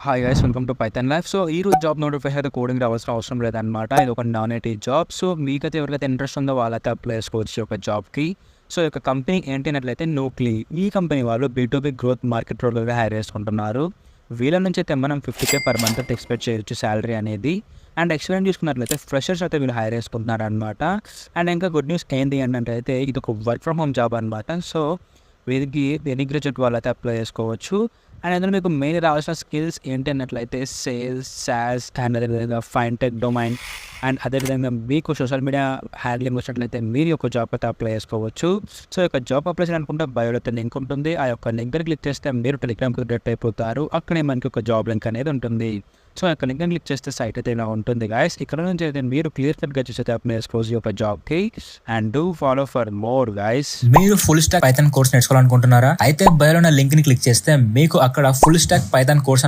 Hi guys, welcome to Python life. So ఈ రోజు job notification అయితే కోడింగ్ రావాల్సిన అవసరం లేదనమాట. ఇది ఒక నాన్ ఐటీ జాబ్. సో మీకైతే ఎవరికైతే ఇంట్రెస్ట్ ఉందో వాళ్ళైతే అప్లై చేసుకోవచ్చు ఈ యొక్క జాబ్కి. సో ఈ యొక్క కంపెనీ ఏంటి అన్నట్లయితే నోక్లీ. ఈ కంపెనీ వాళ్ళు B2B గ్రోత్ మార్కెట్ రోల్గా హైర్ చేసుకుంటున్నారు. వీళ్ళ నుంచి అయితే మనం 50K పర్ మంత్ అయితే ఎక్స్పెక్ట్ చేయొచ్చు శాలరీ అనేది. అండ్ ఎక్స్పీరియన్స్ చూసుకున్నట్లయితే ఫ్రెషర్స్ అయితే వీళ్ళు హైర్ చేసుకుంటున్నారు అనమాట. అండ్ ఇంకా గుడ్ న్యూస్ ఏంటి అంటే అయితే ఇది ఒక వర్క్ ఫ్రమ్ హోమ్ జాబ్ అనమాట. సో వీరికి ఎనీ గ్రాడ్యుయేట్ వాళ్ళు అయితే అప్లై చేసుకోవచ్చు. అండ్ అందులో మీకు మెయిన్ రావాల్సిన స్కిల్స్ ఏంటి అన్నట్లయితే సేల్స్, సాస్ అండ్ అదేవిధంగా ఫైన్టెక్ డొమైన్ అండ్ అదేవిధంగా మీకు సోషల్ మీడియా హ్యాండ్లింగ్ వచ్చినట్లయితే మీరు యొక్క జాబ్ అయితే అప్లై చేసుకోవచ్చు. సో ఈ యొక్క జాబ్ అప్లై చేయాలనుకుంటే బయోలో అయితే లింక్ ఉంటుంది. ఆ యొక్క లింక్ క్లిక్ చేస్తే మీరు టెలిగ్రామ్కి డైరెక్ట్ అయిపోతారు. అక్కడే మనకి ఒక జాబ్ లింక్ అనేది ఉంటుంది. సో ఆ యొక్క లింక్ క్లిక్ చేస్తే సైట్ అయితే ఇలా ఉంటుంది గాయస్. ఇక్కడ నుంచి అయితే మీరు క్లియర్ కట్గా చూసి అయితే అప్లై చేసుకోవచ్చు ఈ యొక్క జాబ్కి. And do follow for more guys. మీరు ఫుల్ స్టాక్ పైథాన్ కోర్స్ నేర్చుకోవాలనుకుంటున్నారా? అయితే బయోలో ఉన్న లింక్ ని క్లిక్ చేస్తే మీకు అక్కడ ఫుల్ స్టాక్ పైథాన్ కోర్స్